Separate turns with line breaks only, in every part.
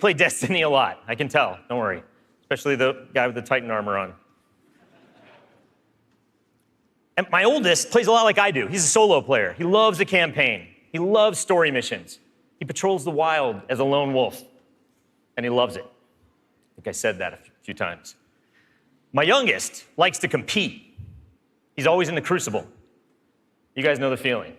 play Destiny a lot. I can tell, don't worry. Especially the guy with the Titan armor on. And my oldest plays a lot like I do. He's a solo player. He loves the campaign. He loves story missions. He patrols the wild as a lone wolf, and he loves it. I think I said that a few times. My youngest likes to compete. He's always in the Crucible. You guys know the feeling.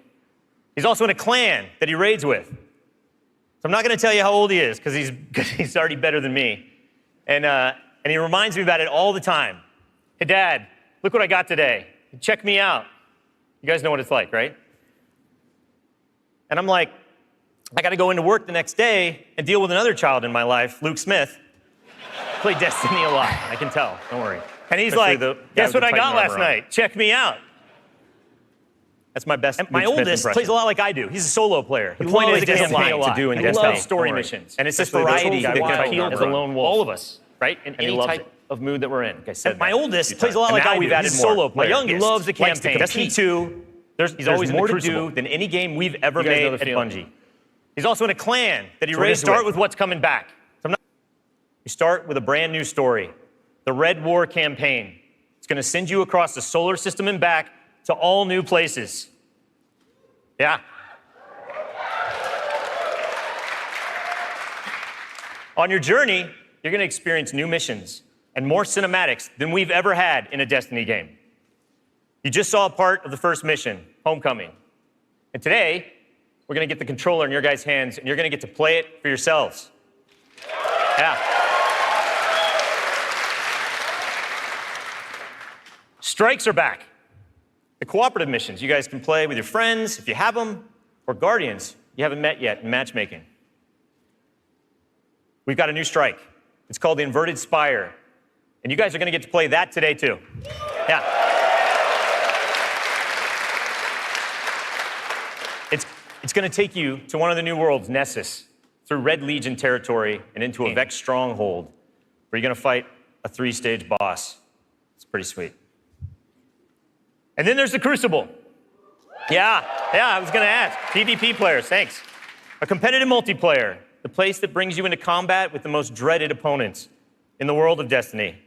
He's also in a clan that he raids with. So I'm not going to tell you how old he is, because he's already better than me. And he reminds me about it all the time. Hey, Dad, look what I got today. Check me out. You guys know what it's like, right? And I'm like, I got to go into work the next day and deal with another child in my life, Luke Smith. Play Destiny a lot. I can tell. Don't worry. And he's like, guess what I got last night? Check me out. That's my best. And my oldest plays a lot like I do. He's a solo player. He loves the campaign a lot. He loves story missions. And it's this variety that can appeal as a lone wolf. All of us, right? In any type of mood that we're in. Like I said, my oldest plays a lot like I do. He's a solo player. My youngest loves the campaign. Destiny 2. There's always more to do than any game we've ever made at Bungie. He's also in a clan that he raised. Start with what's coming back. You start with a brand new story, the Red War campaign. It's going to send you across the solar system and back to all new places. Yeah. On your journey, you're going to experience new missions and more cinematics than we've ever had in a Destiny game. You just saw a part of the first mission, Homecoming. And today, we're going to get the controller in your guys' hands, and you're going to get to play it for yourselves. Yeah. Strikes are back. The cooperative missions you guys can play with your friends, if you have them, or guardians you haven't met yet in matchmaking. We've got a new strike. It's called the Inverted Spire. And you guys are going to get to play that today, too. Yeah. It's going to take you to one of the new worlds, Nessus, through Red Legion territory and into a Vex stronghold, where you're going to fight a 3-stage boss. It's pretty sweet. And then there's the Crucible. Yeah, I was going to ask. PvP players, thanks. A competitive multiplayer, the place that brings you into combat with the most dreaded opponents in the world of Destiny.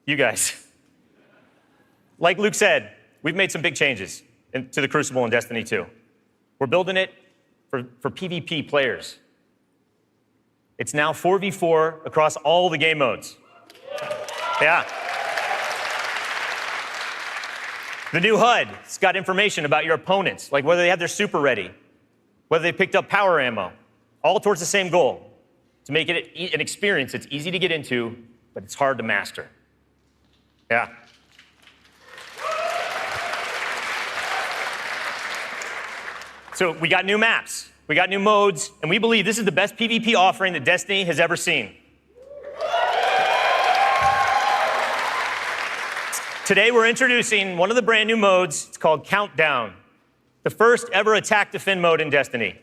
You guys. Like Luke said, we've made some big changes to the Crucible in Destiny 2. We're building it for PvP players. It's now 4v4 across all the game modes. Yeah. The new HUD, it's got information about your opponents, like whether they have their super ready, whether they picked up power ammo, all towards the same goal, to make it an experience that's easy to get into, but it's hard to master. Yeah. So we got new maps, we got new modes, and we believe this is the best PvP offering that Destiny has ever seen. Today we're introducing one of the brand new modes. It's called Countdown, the first ever attack defend mode in Destiny.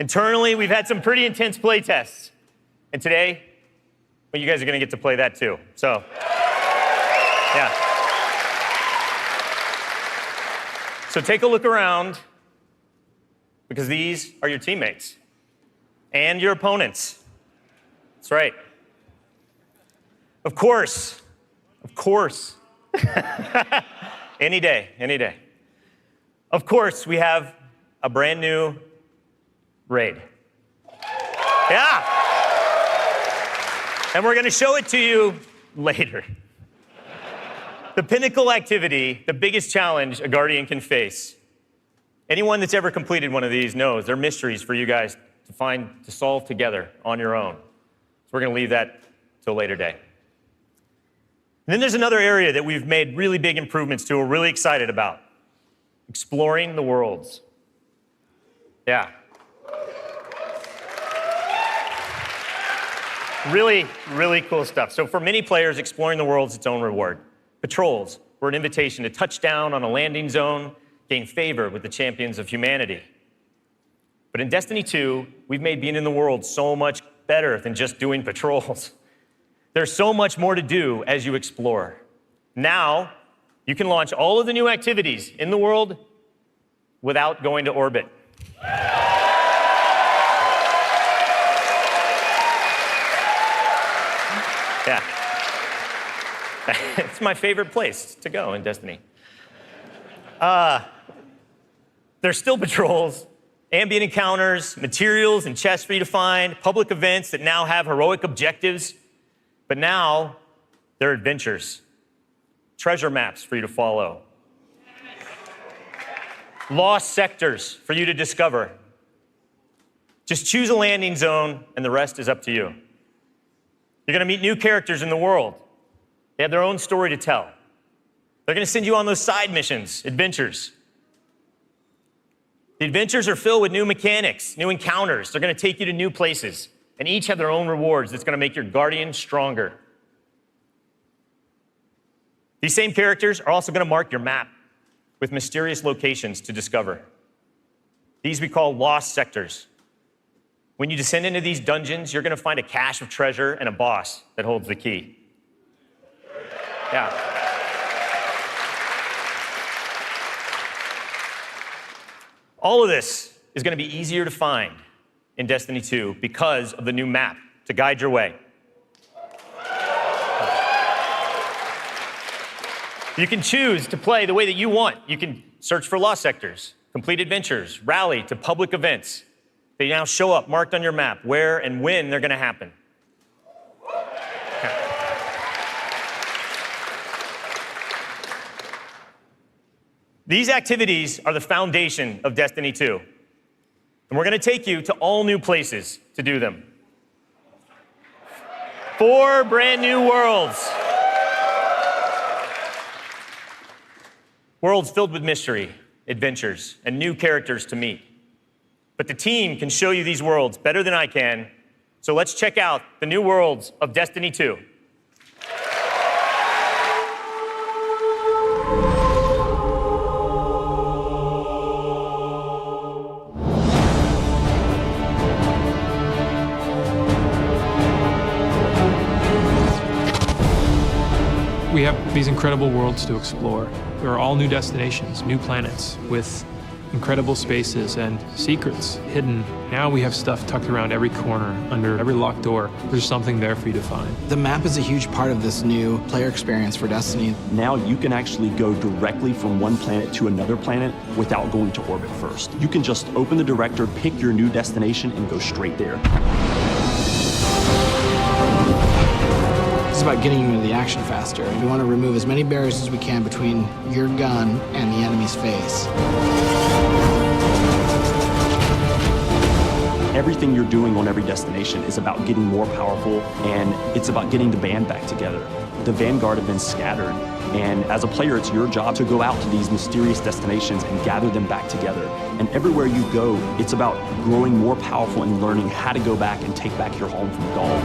Internally, we've had some pretty intense play tests. And today, well, you guys are going to get to play that too. So, yeah. So take a look around, because these are your teammates and your opponents. That's right. Of course. Any day. Of course, we have a brand new raid. Yeah. And we're going to show it to you later. The pinnacle activity, the biggest challenge a Guardian can face. Anyone that's ever completed one of these knows they're mysteries for you guys to solve together on your own. So we're going to leave that till a later day. And then there's another area that we've made really big improvements to, we're really excited about. Exploring the worlds. Yeah. Really, really cool stuff. So for many players, exploring the world is its own reward. Patrols were an invitation to touch down on a landing zone, gain favor with the champions of humanity. But in Destiny 2, we've made being in the world so much better than just doing patrols. There's so much more to do as you explore. Now, you can launch all of the new activities in the world without going to orbit. Yeah. It's my favorite place to go in Destiny. There's still patrols, ambient encounters, materials and chests for you to find, public events that now have heroic objectives, but now they're adventures, treasure maps for you to follow, lost sectors for you to discover. Just choose a landing zone and the rest is up to you. You're gonna meet new characters in the world. They have their own story to tell. They're gonna send you on those side missions, adventures. The adventures are filled with new mechanics, new encounters. They're gonna take you to new places, and each have their own rewards that's gonna make your guardian stronger. These same characters are also gonna mark your map with mysterious locations to discover. These we call lost sectors. When you descend into these dungeons, you're gonna find a cache of treasure and a boss that holds the key. Yeah. All of this is gonna be easier to find in Destiny 2 because of the new map to guide your way. You can choose to play the way that you want. You can search for lost sectors, complete adventures, rally to public events. They now show up marked on your map where and when they're gonna happen. These activities are the foundation of Destiny 2. And we're gonna take you to all new places to do them. 4 brand new worlds. Worlds filled with mystery, adventures, and new characters to meet. But the team can show you these worlds better than I can, so let's check out the new worlds of Destiny 2.
We have these incredible worlds to explore. There are all new destinations, new planets with incredible spaces and secrets hidden. Now we have stuff tucked around every corner, under every locked door. There's something there for you to find.
The map is a huge part of this new player experience for Destiny.
Now you can actually go directly from one planet to another planet without going to orbit first. You can just open the director, pick your new destination, and go straight there.
It's about getting you into the action faster. We want to remove as many barriers as we can between your gun and the enemy's face.
Everything you're doing on every destination is about getting more powerful, and it's about getting the band back together. The Vanguard have been scattered, and as a player, it's your job to go out to these mysterious destinations and gather them back together. And everywhere you go, it's about growing more powerful and learning how to go back and take back your home from Gaul.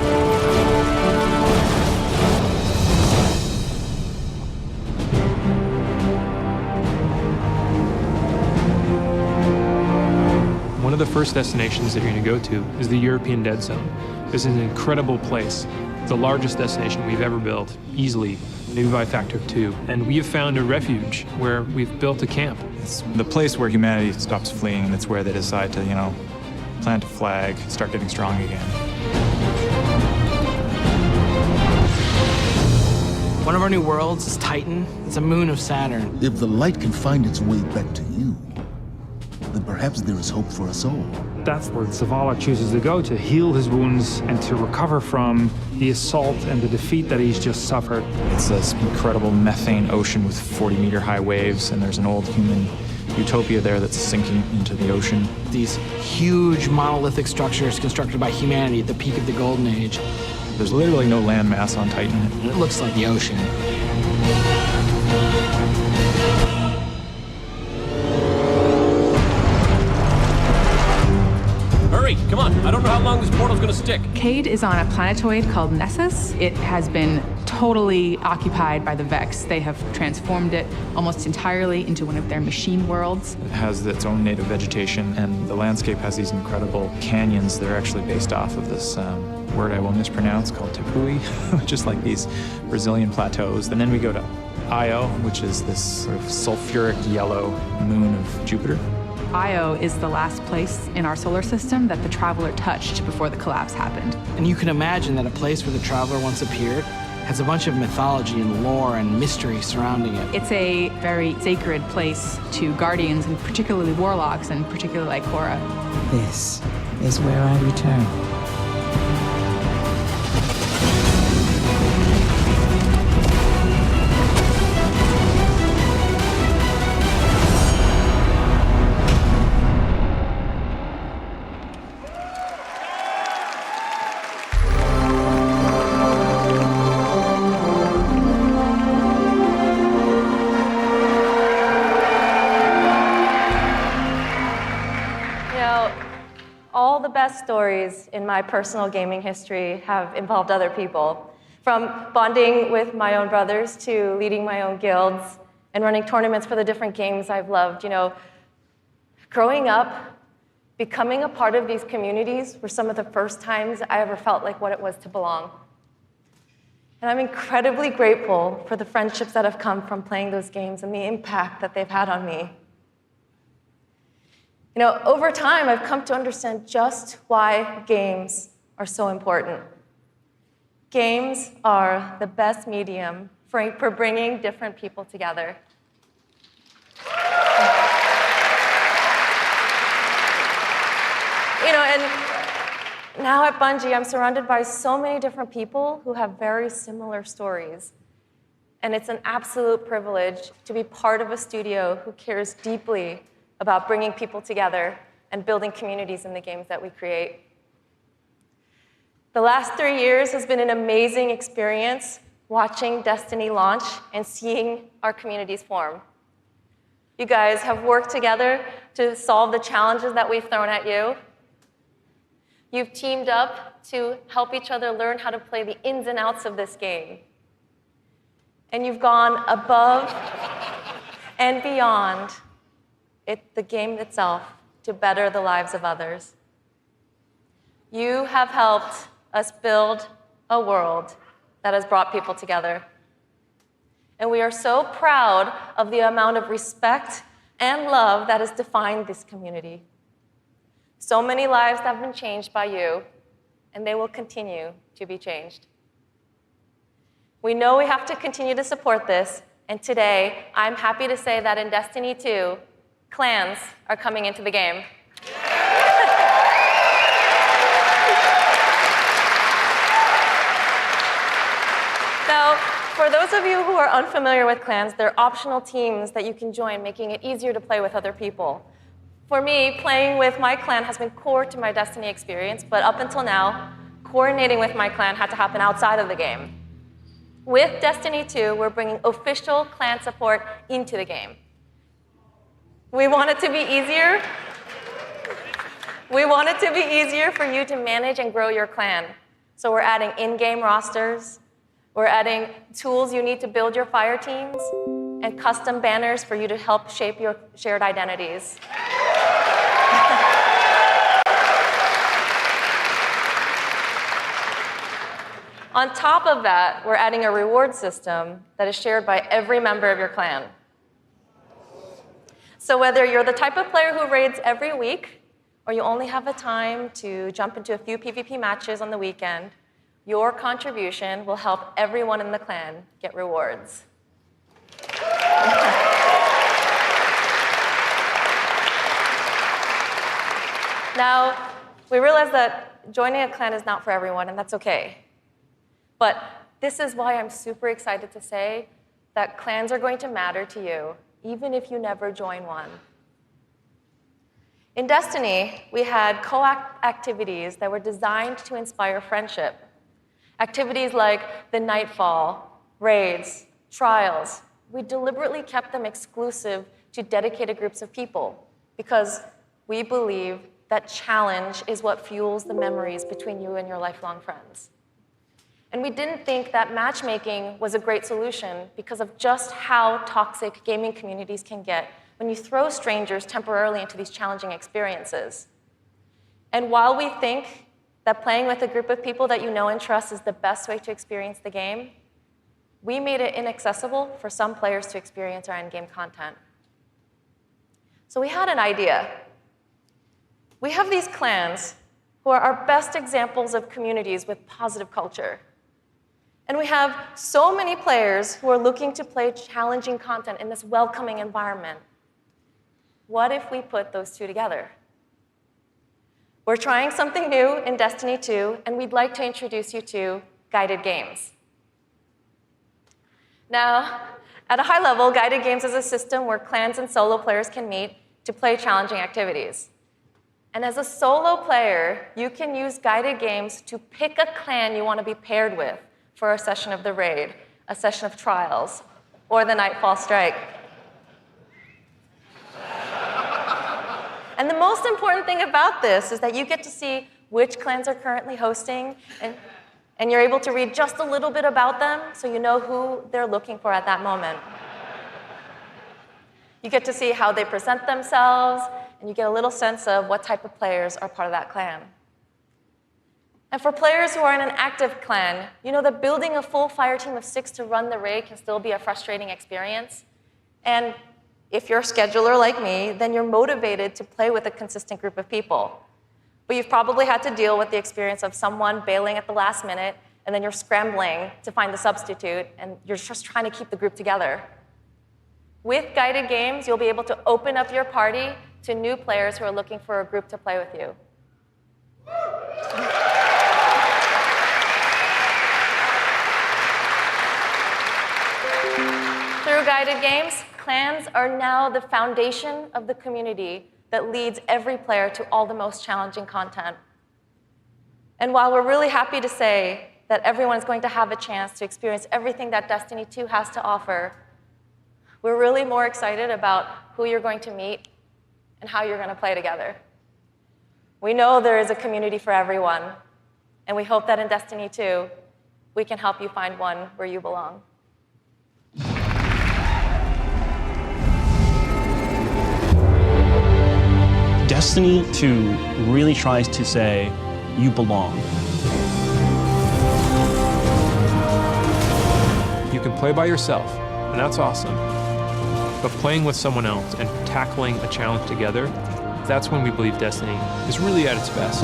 One of the first destinations that you're going to go to is the European Dead Zone. This is an incredible place. It's the largest destination we've ever built, easily, maybe by a factor of 2. And we have found a refuge where we've built a camp.
It's the place where humanity stops fleeing, and it's where they decide to, plant a flag, start getting strong again.
One of our new worlds is Titan. It's a moon of Saturn.
If the light can find its way back to you, then perhaps there is hope for us all.
That's where Zavala chooses to go to heal his wounds and to recover from the assault and the defeat that he's just suffered.
It's this incredible methane ocean with 40-meter high waves, and there's an old human utopia there that's sinking into the ocean.
These huge monolithic structures constructed by humanity at the peak of the Golden Age.
There's literally no landmass on Titan.
It looks like the ocean.
Hurry, come on. I don't know how long this portal's gonna stick.
Cade is on a planetoid called Nessus. It has been totally occupied by the Vex. They have transformed it almost entirely into one of their machine worlds.
It has its own native vegetation, and the landscape has these incredible canyons that are actually based off of this word I will mispronounce called Tepui, which is like these Brazilian plateaus. And then we go to Io, which is this sort of sulfuric yellow moon of Jupiter.
Io is the last place in our solar system that the Traveler touched before the collapse happened.
And you can imagine that a place where the Traveler once appeared has a bunch of mythology and lore and mystery surrounding it.
It's a very sacred place to Guardians, and particularly Warlocks, and particularly Ikora.
This is where I return.
All the best stories in my personal gaming history have involved other people. From bonding with my own brothers to leading my own guilds and running tournaments for the different games I've loved. Growing up, becoming a part of these communities were some of the first times I ever felt like what it was to belong. And I'm incredibly grateful for the friendships that have come from playing those games and the impact that they've had on me. Over time, I've come to understand just why games are so important. Games are the best medium for bringing different people together. And now at Bungie, I'm surrounded by so many different people who have very similar stories. And it's an absolute privilege to be part of a studio who cares deeply about bringing people together and building communities in the games that we create. The last 3 years has been an amazing experience watching Destiny launch and seeing our communities form. You guys have worked together to solve the challenges that we've thrown at you. You've teamed up to help each other learn how to play the ins and outs of this game. And you've gone above and beyond the game itself to better the lives of others. You have helped us build a world that has brought people together. And we are so proud of the amount of respect and love that has defined this community. So many lives have been changed by you, and they will continue to be changed. We know we have to continue to support this, and today, I'm happy to say that in Destiny 2, clans are coming into the game. Now, for those of you who are unfamiliar with clans, they're optional teams that you can join, making it easier to play with other people. For me, playing with my clan has been core to my Destiny experience, but up until now, coordinating with my clan had to happen outside of the game. With Destiny 2, we're bringing official clan support into the game. We want it to be easier. We want it to be easier for you to manage and grow your clan. So we're adding in-game rosters. We're adding tools you need to build your fire teams and custom banners for you to help shape your shared identities. On top of that, we're adding a reward system that is shared by every member of your clan. So whether you're the type of player who raids every week, or you only have the time to jump into a few PvP matches on the weekend, your contribution will help everyone in the clan get rewards. Now, we realize that joining a clan is not for everyone, and that's okay. But this is why I'm super excited to say that clans are going to matter to you, even if you never join one. In Destiny, we had co-op activities that were designed to inspire friendship. Activities like the Nightfall, raids, trials. We deliberately kept them exclusive to dedicated groups of people because we believe that challenge is what fuels the memories between you and your lifelong friends. And we didn't think that matchmaking was a great solution because of just how toxic gaming communities can get when you throw strangers temporarily into these challenging experiences. And while we think that playing with a group of people that you know and trust is the best way to experience the game, we made it inaccessible for some players to experience our endgame content. So we had an idea. We have these clans who are our best examples of communities with positive culture. And we have so many players who are looking to play challenging content in this welcoming environment. What if we put those two together? We're trying something new in Destiny 2, and we'd like to introduce you to guided games. Now, at a high level, guided games is a system where clans and solo players can meet to play challenging activities. And as a solo player, you can use guided games to pick a clan you want to be paired with for a session of the raid, a session of trials, or the Nightfall Strike. And the most important thing about this is that you get to see which clans are currently hosting, and you're able to read just a little bit about them so you know who they're looking for at that moment. You get to see how they present themselves, and you get a little sense of what type of players are part of that clan. And for players who are in an active clan, you know that building a full fire team of 6 to run the raid can still be a frustrating experience. And if you're a scheduler like me, then you're motivated to play with a consistent group of people. But you've probably had to deal with the experience of someone bailing at the last minute, and then you're scrambling to find the substitute, and you're just trying to keep the group together. With guided games, you'll be able to open up your party to new players who are looking for a group to play with you. Through guided games, clans are now the foundation of the community that leads every player to all the most challenging content. And while we're really happy to say that everyone's going to have a chance to experience everything that Destiny 2 has to offer, we're really more excited about who you're going to meet and how you're going to play together. We know there is a community for everyone, and we hope that in Destiny 2, we can help you find one where you belong.
Destiny 2 really tries to say, you belong.
You can play by yourself, and that's awesome. But playing with someone else and tackling a challenge together, that's when we believe Destiny is really at its best.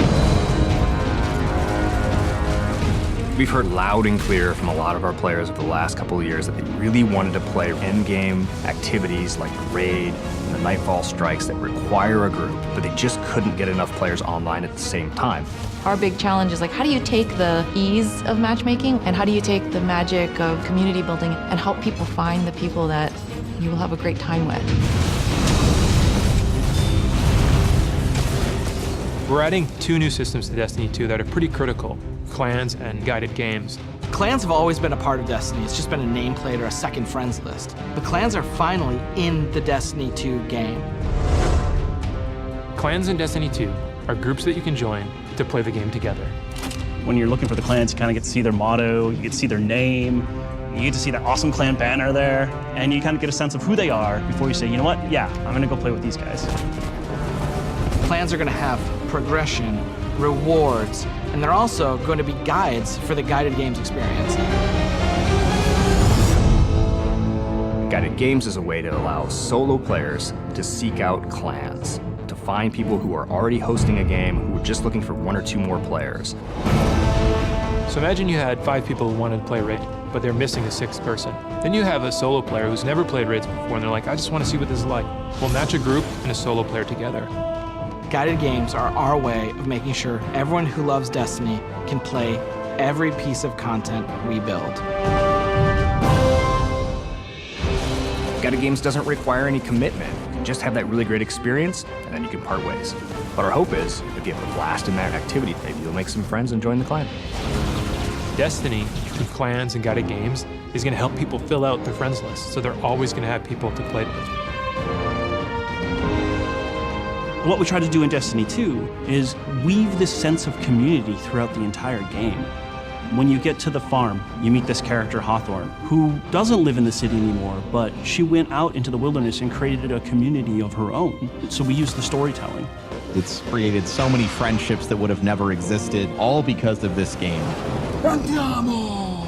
We've heard loud and clear from a lot of our players over the last couple of years that they really wanted to play endgame activities like the raid and the Nightfall Strikes that require a group, but they just couldn't get enough players online at the same time.
Our big challenge is like, how do you take the ease of matchmaking and how do you take the magic of community building and help people find the people that you will have a great time with?
We're adding 2 new systems to Destiny 2 that are pretty critical: clans and guided games.
Clans have always been a part of Destiny. It's just been a nameplate or a second friends list. But clans are finally in the Destiny 2 game.
Clans in Destiny 2 are groups that you can join to play the game together.
When you're looking for the clans, you kind of get to see their motto, you get to see their name, you get to see that awesome clan banner there, and you kind of get a sense of who they are before you say, you know what, yeah, I'm gonna go play with these guys.
Clans are gonna have progression, rewards, and they're also going to be guides for the guided games experience.
Guided games is a way to allow solo players to seek out clans, to find people who are already hosting a game who are just looking for 1 or 2 more players.
So imagine you had 5 people who wanted to play raid, but they're missing a 6th person. Then you have a solo player who's never played raids before, and they're like, I just want to see what this is like. We'll match a group and a solo player together.
Guided games are our way of making sure everyone who loves Destiny can play every piece of content we build.
Guided games doesn't require any commitment. You can just have that really great experience, and then you can part ways. But our hope is, if you have a blast in that activity, maybe you'll make some friends and join the clan.
Destiny, through clans and guided games, is going to help people fill out their friends list, so they're always going to have people to play with.
What we try to do in Destiny 2 is weave this sense of community throughout the entire game. When you get to the farm, you meet this character, Hawthorne, who doesn't live in the city anymore, but she went out into the wilderness and created a community of her own. So we use the storytelling.
It's created so many friendships that would have never existed, all because of this game.
Andiamo!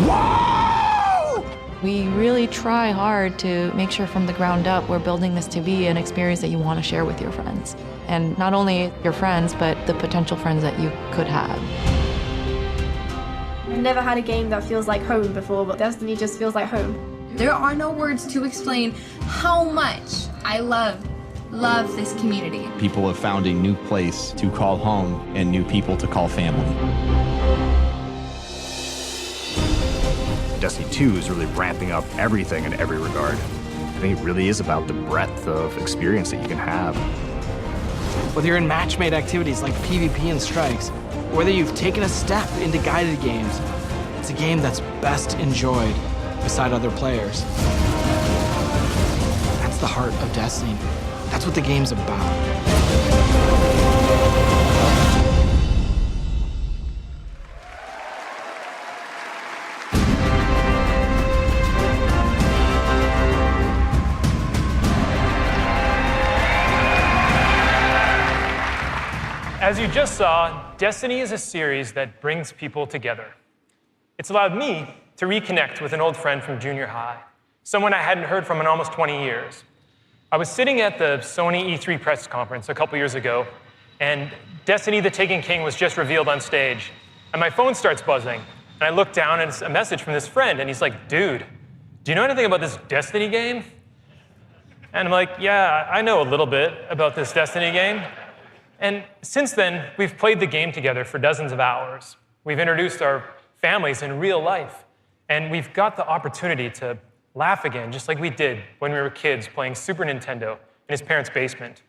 Wow!
We really try hard to make sure from the ground up we're building this to be an experience that you want to share with your friends. And not only your friends, but the potential friends that you could have.
I've never had a game that feels like home before, but Destiny just feels like home.
There are no words to explain how much I love this community.
People have found a new place to call home and new people to call family.
Destiny 2 is really ramping up everything in every regard. I think it really is about the breadth of experience that you can have.
Whether you're in match-made activities like PvP and strikes, or whether you've taken a step into guided games, it's a game that's best enjoyed beside other players. That's the heart of Destiny. That's what the game's about.
As you just saw, Destiny is a series that brings people together. It's allowed me to reconnect with an old friend from junior high, someone I hadn't heard from in almost 20 years. I was sitting at the Sony E3 press conference a couple years ago, and Destiny the Taken King was just revealed on stage, and my phone starts buzzing, and I look down and it's a message from this friend, and he's like, dude, do you know anything about this Destiny game? And I'm like, yeah, I know a little bit about this Destiny game. And since then, we've played the game together for dozens of hours. We've introduced our families in real life, and we've got the opportunity to laugh again, just like we did when we were kids playing Super Nintendo in his parents' basement.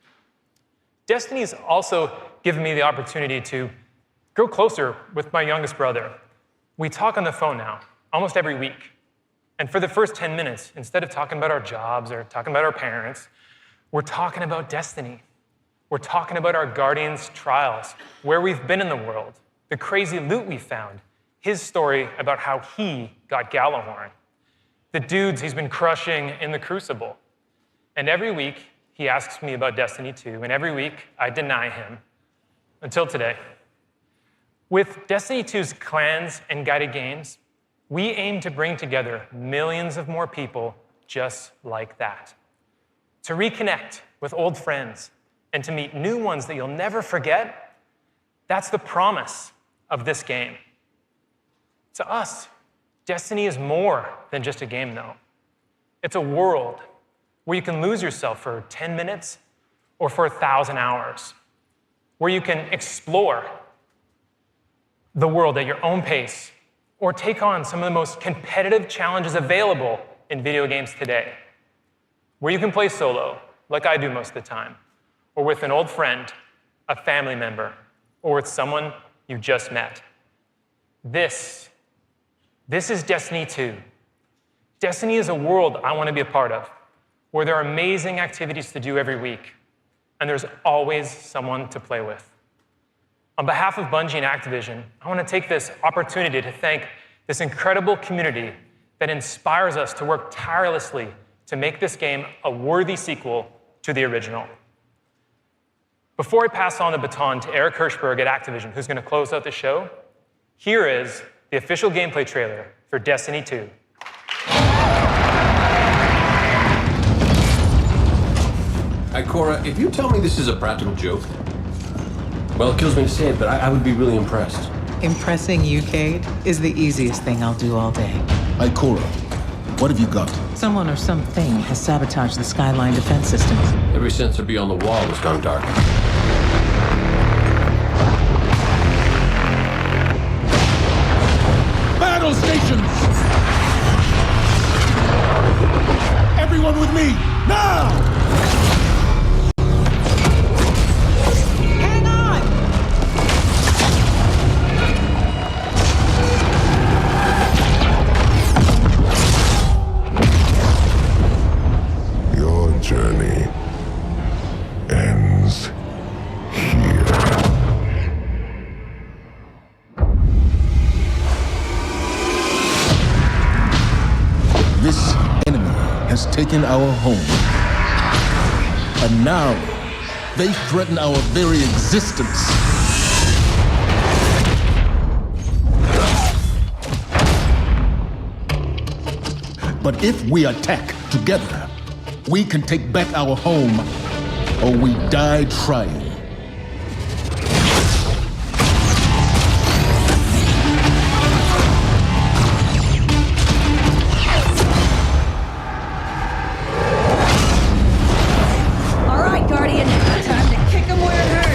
Destiny's also given me the opportunity to grow closer with my youngest brother. We talk on the phone now, almost every week. And for the first 10 minutes, instead of talking about our jobs or talking about our parents, we're talking about Destiny. We're talking about our Guardian's trials, where we've been in the world, the crazy loot we found, his story about how he got Gallahorn, the dudes he's been crushing in the Crucible. And every week, he asks me about Destiny 2, and every week, I deny him, until today. With Destiny 2's clans and guided games, we aim to bring together millions of more people just like that, to reconnect with old friends, and to meet new ones that you'll never forget. That's the promise of this game. To us, Destiny is more than just a game, though. It's a world where you can lose yourself for 10 minutes or for 1,000 hours, where you can explore the world at your own pace or take on some of the most competitive challenges available in video games today, where you can play solo, like I do most of the time, or with an old friend, a family member, or with someone you just met. This is Destiny 2. Destiny is a world I want to be a part of, where there are amazing activities to do every week, and there's always someone to play with. On behalf of Bungie and Activision, I want to take this opportunity to thank this incredible community that inspires us to work tirelessly to make this game a worthy sequel to the original. Before I pass on the baton to Eric Hirschberg at Activision, who's going to close out the show, here is the official gameplay trailer for Destiny 2.
Ikora, if you tell me this is a practical joke, well, it kills me to say it, but I would be really impressed.
Impressing you, Cade, is the easiest thing I'll do all day.
Ikora, what have you got?
Someone or something has sabotaged the Skyline defense systems.
Every sensor beyond the wall has gone dark.
Battle stations! Everyone with me, now!
Journey ends here.
This enemy has taken our home. And now, they threaten our very existence. But if we attack together, we can take back our home, or we die trying.
All right, Guardian, time to kick him where it hurts.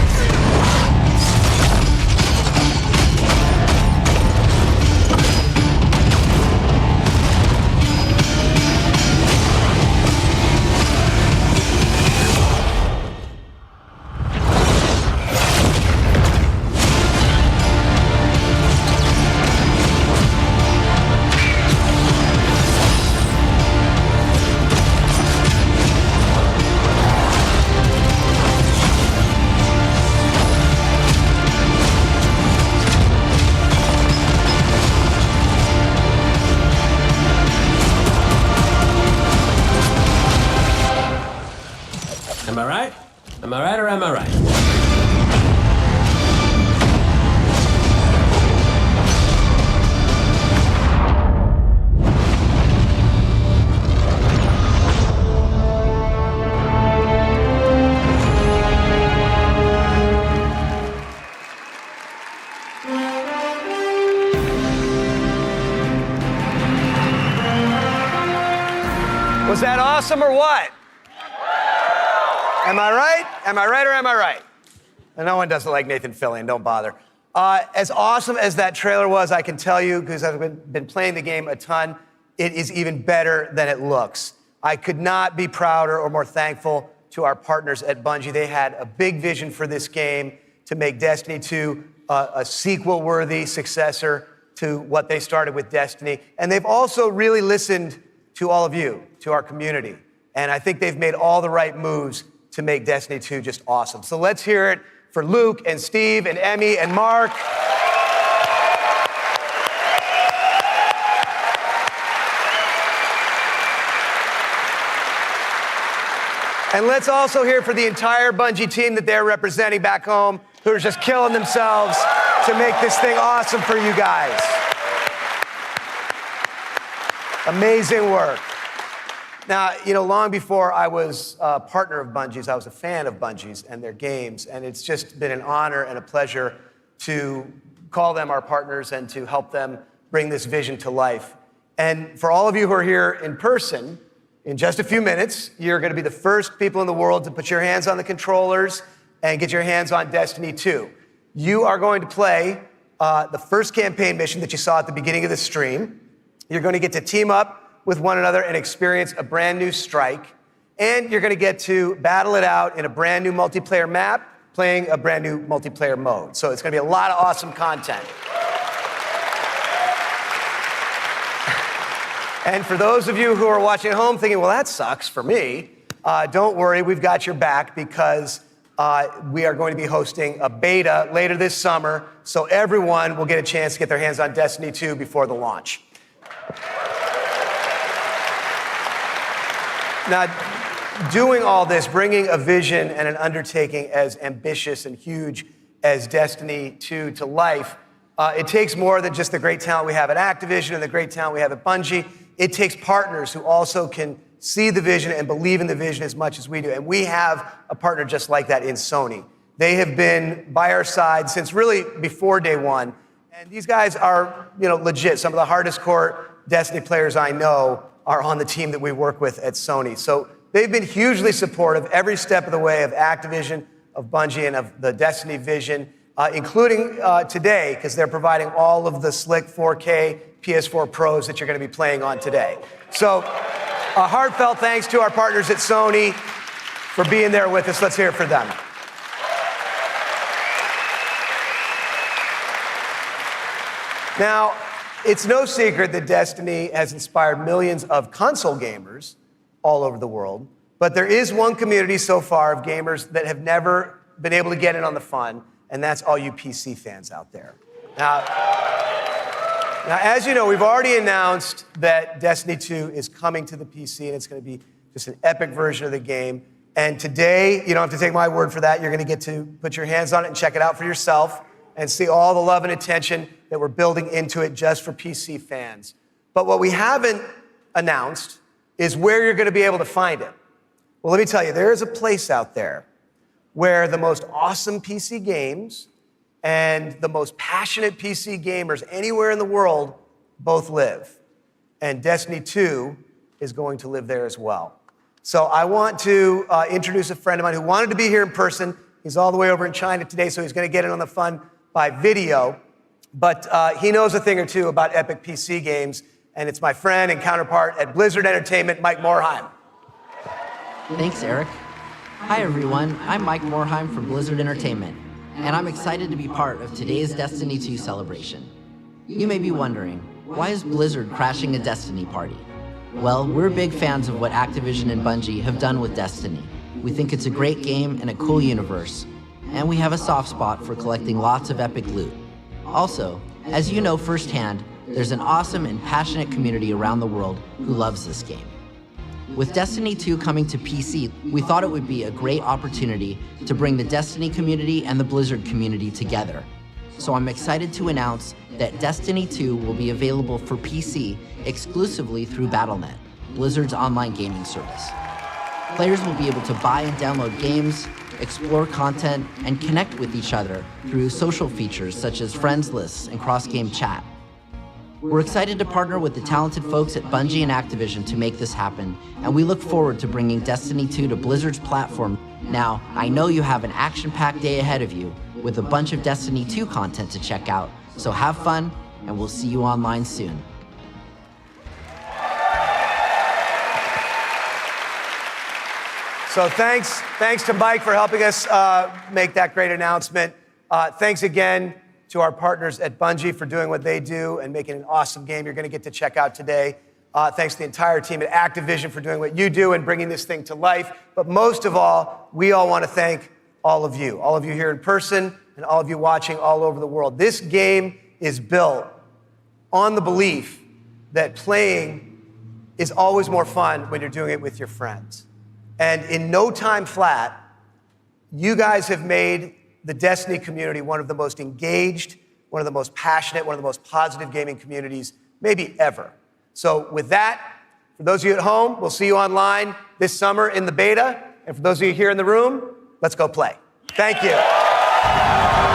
Am I right? Am I right or am I right?
Was that awesome or what? Am I right? Am I right or am I right? And no one doesn't like Nathan Fillion, don't bother. As awesome as that trailer was, I can tell you, because I've been playing the game a ton, it is even better than it looks. I could not be prouder or more thankful to our partners at Bungie. They had a big vision for this game to make Destiny 2 a sequel-worthy successor to what they started with Destiny. And they've also really listened to all of you, to our community. And I think they've made all the right moves to make Destiny 2 just awesome. So let's hear it for Luke and Steve and Emmy and Mark. And let's also hear for the entire Bungie team that they're representing back home, who are just killing themselves to make this thing awesome for you guys. Amazing work. Now, you know, long before I was a partner of Bungie's, I was a fan of Bungie's and their games, and it's just been an honor and a pleasure to call them our partners and to help them bring this vision to life. And for all of you who are here in person, in just a few minutes, you're going to be the first people in the world to put your hands on the controllers and get your hands on Destiny 2. You are going to play the first campaign mission that you saw at the beginning of the stream. You're going to get to team up with one another and experience a brand new strike. And you're going to get to battle it out in a brand new multiplayer map, playing a brand new multiplayer mode. So it's going to be a lot of awesome content. And for those of you who are watching at home thinking, well, that sucks for me, don't worry, we've got your back, because we are going to be hosting a beta later this summer, so everyone will get a chance to get their hands on Destiny 2 before the launch. Now, doing all this, bringing a vision and an undertaking as ambitious and huge as Destiny 2 to life, it takes more than just the great talent we have at Activision and the great talent we have at Bungie. It takes partners who also can see the vision and believe in the vision as much as we do. And we have a partner just like that in Sony. They have been by our side since really before day one. And these guys are, you know, legit. Some of the hardest core Destiny players I know are on the team that we work with at Sony. So they've been hugely supportive every step of the way of Activision, of Bungie, and of the Destiny vision, including today, because they're providing all of the slick 4K PS4 Pros that you're going to be playing on today. So a heartfelt thanks to our partners at Sony for being there with us. Let's hear it for them. Now, it's no secret that Destiny has inspired millions of console gamers all over the world, but there is one community so far of gamers that have never been able to get in on the fun, and that's all you PC fans out there. Now, as you know, we've already announced that Destiny 2 is coming to the PC, and it's going to be just an epic version of the game. And today, you don't have to take my word for that. You're going to get to put your hands on it and check it out for yourself and see all the love and attention that we're building into it just for PC fans. But what we haven't announced is where you're going to be able to find it. Well, let me tell you, there is a place out there where the most awesome PC games and the most passionate PC gamers anywhere in the world both live. And Destiny 2 is going to live there as well. So I want to introduce a friend of mine who wanted to be here in person. He's all the way over in China today, so he's going to get in on the fun by video. But he knows a thing or two about epic PC games, and it's my friend and counterpart at Blizzard Entertainment, Mike Morhaime.
Thanks, Eric. Hi, everyone. I'm Mike Morhaime from Blizzard Entertainment, and I'm excited to be part of today's Destiny 2 celebration. You may be wondering, why is Blizzard crashing a Destiny party? Well, we're big fans of what Activision and Bungie have done with Destiny. We think it's a great game and a cool universe, and we have a soft spot for collecting lots of epic loot. Also, as you know firsthand, there's an awesome and passionate community around the world who loves this game. With Destiny 2 coming to PC, we thought it would be a great opportunity to bring the Destiny community and the Blizzard community together. So I'm excited to announce that Destiny 2 will be available for PC exclusively through Battle.net, Blizzard's online gaming service. Players will be able to buy and download games, explore content, and connect with each other through social features such as friends lists and cross-game chat. We're excited to partner with the talented folks at Bungie and Activision to make this happen, and we look forward to bringing Destiny 2 to Blizzard's platform. Now, I know you have an action-packed day ahead of you with a bunch of Destiny 2 content to check out, so have fun, and we'll see you online soon.
So thanks to Mike for helping us make that great announcement. Thanks again to our partners at Bungie for doing what they do and making an awesome game you're going to get to check out today. Thanks to the entire team at Activision for doing what you do and bringing this thing to life. But most of all, we all want to thank all of you here in person and all of you watching all over the world. This game is built on the belief that playing is always more fun when you're doing it with your friends. And in no time flat, you guys have made the Destiny community one of the most engaged, one of the most passionate, one of the most positive gaming communities maybe ever. So with that, for those of you at home, we'll see you online this summer in the beta. And for those of you here in the room, let's go play. Thank you.